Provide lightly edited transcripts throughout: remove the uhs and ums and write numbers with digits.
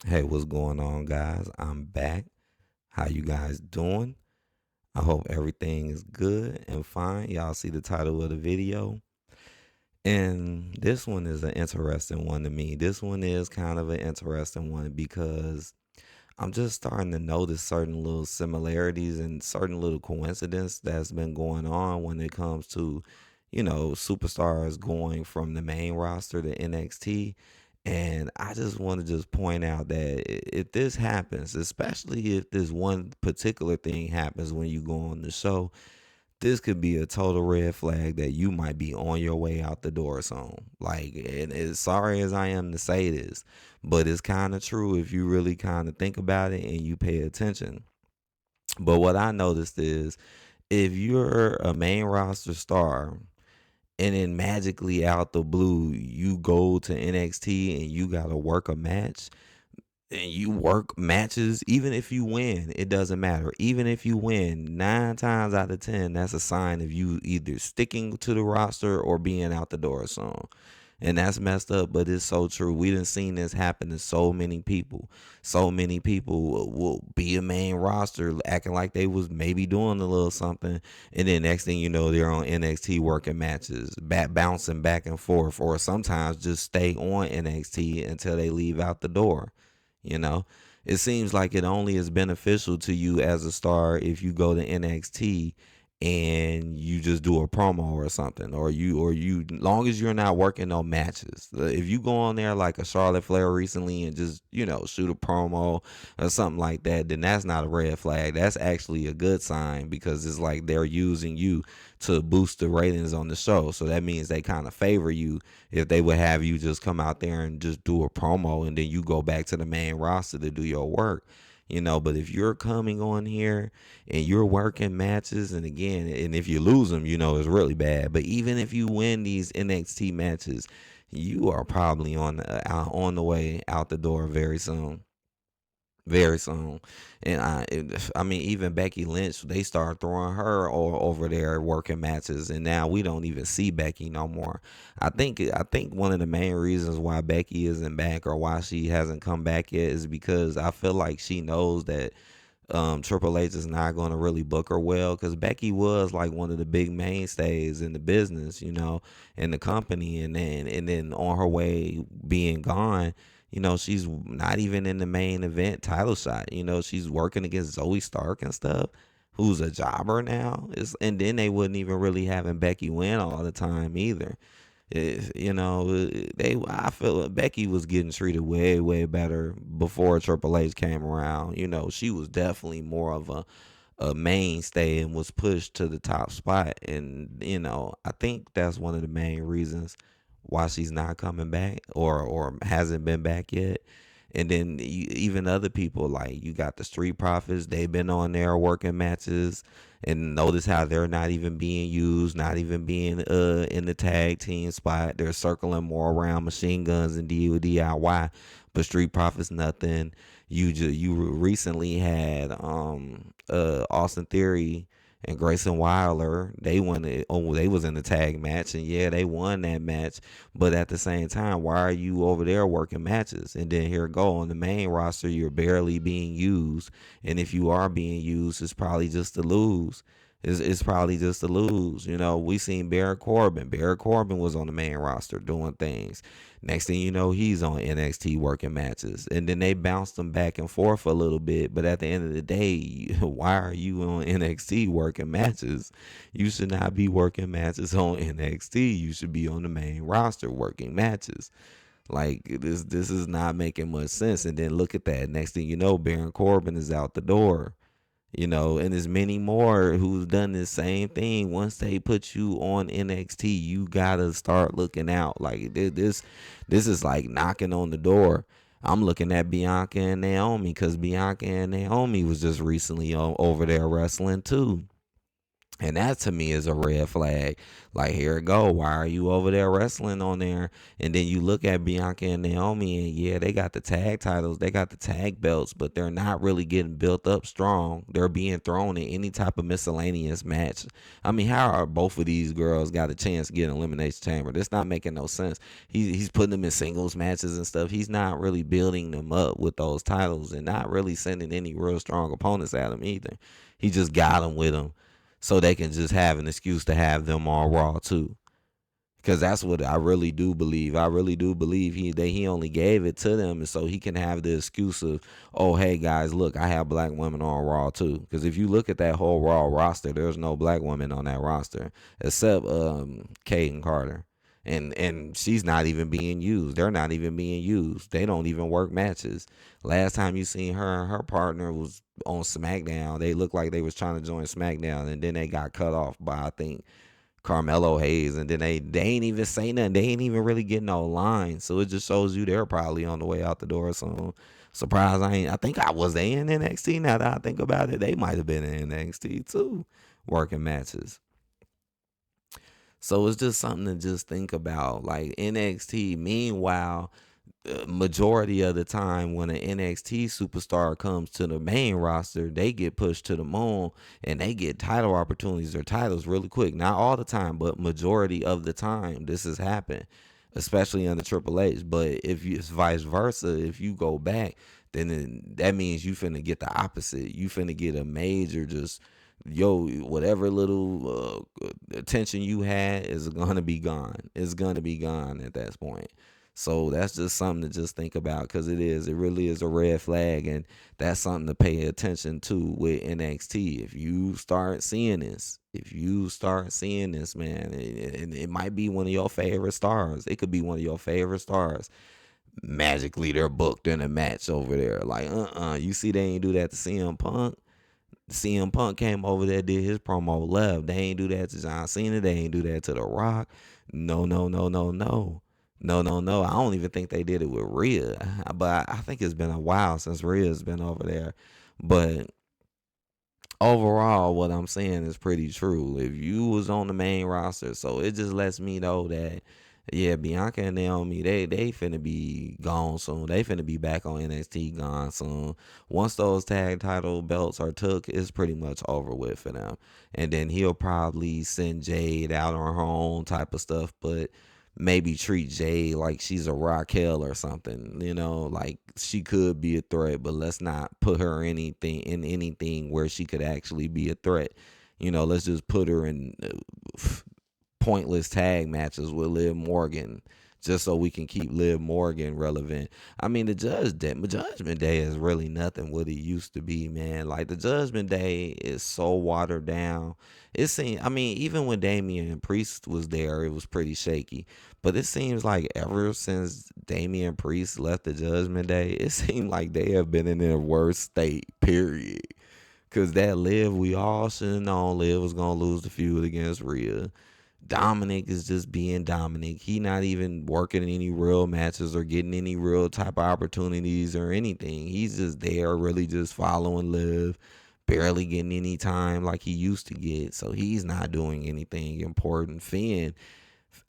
Hey, what's going on, guys? I'm back. How you guys doing? I hope everything is good and fine. Y'all see the title of the video. And this one is an interesting one to me. This one is kind of an interesting one because I'm just starting to notice certain little similarities and certain little coincidence that's been going on when it comes to, superstars going from the main roster to NXT. And I just want to just point out that if this happens, especially if this one particular thing happens when you go on the show, this could be a total red flag that you might be on your way out the door soon. Like, and as sorry as I am to say this, but it's kind of true if you really kind of think about it and you pay attention. But what I noticed is if you're a main roster star and then magically out the blue, you go to NXT and you got to work a match and you work matches, even if you win, it doesn't matter. Even if you win, 9 times out of 10, that's a sign of you either sticking to the roster or being out the door soon. And that's messed up, but it's so true. We done seen this happen to so many people. So many people will be a main roster acting like they was maybe doing a little something. And then next thing you know, they're on NXT working matches, bouncing back and forth, or sometimes just stay on NXT until they leave out the door. You know, it seems like it only is beneficial to you as a star if you go to NXT and you just do a promo or something, or you long as you're not working no matches. If you go on there like a Charlotte Flair recently and just shoot a promo or something like that, then that's not a red flag. That's actually a good sign because it's like they're using you to boost the ratings on the show. So that means they kind of favor you if they would have you just come out there and just do a promo and then you go back to the main roster to do your work. But if you're coming on here and you're working matches, and again, and if you lose them, it's really bad. But even if you win these NXT matches, you are probably on the way out the door very soon. Very soon. And I mean, even Becky Lynch, they start throwing her over there working matches, and now we don't even see Becky no more. I think one of the main reasons why Becky isn't back or why she hasn't come back yet is because I feel like she knows that Triple H is not going to really book her well, because Becky was like one of the big mainstays in the business, in the company, and then on her way being gone, she's not even in the main event title shot. She's working against Zoe Stark and stuff, who's a jobber now. And then they wouldn't even really having Becky win all the time either. I feel like Becky was getting treated way, way better before Triple H came around. She was definitely more of a mainstay and was pushed to the top spot. And, I think that's one of the main reasons why she's not coming back or hasn't been back yet. And then even other people, like you got the Street Profits, they've been on there working matches, and notice how they're not even being used, not even being in the tag team spot. They're circling more around Machine Guns and DIY, but Street Profits nothing. You recently had Austin Theory and Grayson Wilder. They won it. Oh, they was in the tag match, and yeah, they won that match. But at the same time, why are you over there working matches? And then here go on the main roster, you're barely being used. And if you are being used, it's probably just to lose. It's probably just to lose. We seen Baron Corbin. Baron Corbin was on the main roster doing things. Next thing you know, he's on NXT working matches. And then they bounced him back and forth a little bit. But at the end of the day, why are you on NXT working matches? You should not be working matches on NXT. You should be on the main roster working matches. Like this is not making much sense. And then look at that. Next thing you know, Baron Corbin is out the door. And there's many more who's done the same thing. Once they put you on NXT, you gotta start looking out. Like this is like knocking on the door. I'm looking at Bianca and Naomi because Bianca and Naomi was just recently over there wrestling too. And that to me is a red flag. Like, here it go. Why are you over there wrestling on there? And then you look at Bianca and Naomi, and yeah, they got the tag titles, they got the tag belts, but they're not really getting built up strong. They're being thrown in any type of miscellaneous match. I mean, how are both of these girls got a chance to get an elimination chamber? That's not making no sense. He's putting them in singles matches and stuff. He's not really building them up with those titles and not really sending any real strong opponents at them either. He just got them with him so they can just have an excuse to have them on Raw too. Because that's what I really do believe. I really do believe he only gave it to them so he can have the excuse of, oh, hey guys, look, I have black women on Raw too. Because if you look at that whole Raw roster, there's no black women on that roster except Kate Carter, and she's not even being used. They're not even being used. They don't even work matches. Last time you seen her and her partner was on SmackDown. They looked like they was trying to join SmackDown, and then they got cut off by, I think, Carmelo Hayes, and then they ain't even say nothing. They ain't even really getting no line. So it just shows you they're probably on the way out the door. So surprised I think I was they in NXT. Now that I think about it, they might have been in NXT too, working matches. So it's just something to just think about. Like NXT, meanwhile, majority of the time when an NXT superstar comes to the main roster, they get pushed to the moon and they get title opportunities or titles really quick. Not all the time, but majority of the time this has happened, especially under Triple H. But if it's vice versa, if you go back, then that means you finna get the opposite. You finna get a major just whatever little attention you had is gonna be gone. It's gonna be gone at that point. So that's just something to just think about because it really is a red flag, and that's something to pay attention to with NXT. If you start seeing this, man, it might be one of your favorite stars. It could be one of your favorite stars. Magically, they're booked in a match over there. Like, you see, they ain't do that to CM Punk. CM Punk came over there, did his promo, left. They ain't do that to John Cena. They ain't do that to The Rock. No, no, no, no, no. No, no, no. I don't even think they did it with Rhea. But I think it's been a while since Rhea's been over there. But overall, what I'm saying is pretty true. If you was on the main roster, so it just lets me know that yeah, Bianca and Naomi, they finna be gone soon. They finna be back on NXT gone soon. Once those tag title belts are took, it's pretty much over with for them. And then he'll probably send Jade out on her own type of stuff, but maybe treat Jade like she's a Raquel or something. Like she could be a threat, but let's not put her anything where she could actually be a threat. Let's just put her in pointless tag matches with Liv Morgan just so we can keep Liv Morgan relevant. I mean, the Judgment Day is really nothing what it used to be, man. Like the Judgment Day is so watered down. It seems, I mean, even when Damian Priest was there, it was pretty shaky. But it seems like ever since Damian Priest left the Judgment Day, it seemed like they have been in their worst state, period. Cause that Liv, we all should have known Liv was gonna lose the feud against Rhea. Dominic is just being Dominic. He not even working in any real matches or getting any real type of opportunities or anything. He's just there, really just following Liv, barely getting any time like he used to get. So he's not doing anything important. Finn,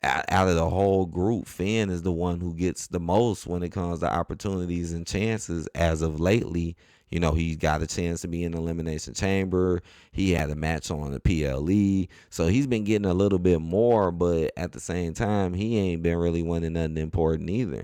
out of the whole group, Finn is the one who gets the most when it comes to opportunities and chances as of lately. He got a chance to be in the Elimination Chamber. He had a match on the PLE. So he's been getting a little bit more, but at the same time, he ain't been really winning nothing important either.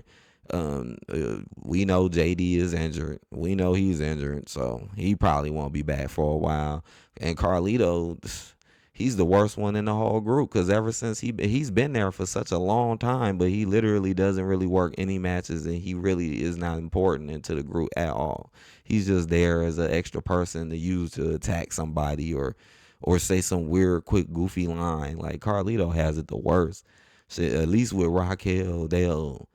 We know JD is injured. We know he's injured, so he probably won't be back for a while. And Carlito, he's the worst one in the whole group because ever since he's been there for such a long time, but he literally doesn't really work any matches, and he really is not important into the group at all. He's just there as an extra person to use to attack somebody or say some weird, quick, goofy line. Like Carlito has it the worst. Shit, at least with Raquel, they'll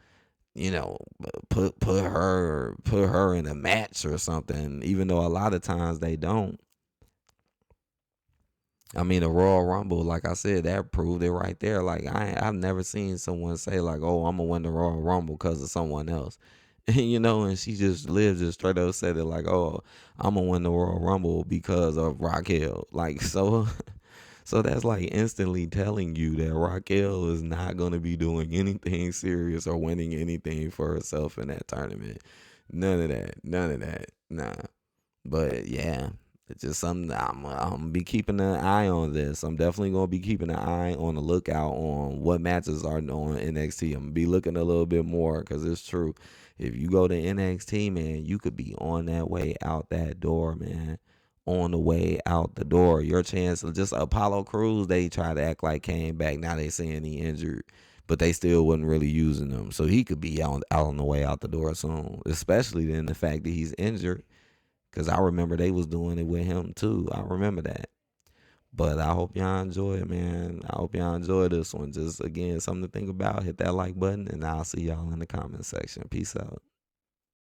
put her in a match or something, even though a lot of times they don't. I mean, the Royal Rumble, like I said, that proved it right there. Like I've never seen someone say like, "Oh, I'm gonna win the Royal Rumble because of someone else," and she just straight up said it like, "Oh, I'm gonna win the Royal Rumble because of Raquel." Like so, So that's like instantly telling you that Raquel is not going to be doing anything serious or winning anything for herself in that tournament. None of that. None of that. Nah. But yeah, it's just something that I'm gonna be keeping an eye on this. I'm definitely gonna be keeping an eye on the lookout on what matches are on NXT. I'm gonna be looking a little bit more because it's true. If you go to NXT, man, you could be on that way out that door, man. On the way out the door, your chance of just Apollo Crews, they try to act like came back. Now they saying he injured, but they still wasn't really using him. So he could be out on the way out the door soon. Especially then the fact that he's injured. Cause I remember they was doing it with him too. I remember that. But I hope y'all enjoy it, man. I hope y'all enjoy this one. Just again, something to think about. Hit that like button, and I'll see y'all in the comment section. Peace out.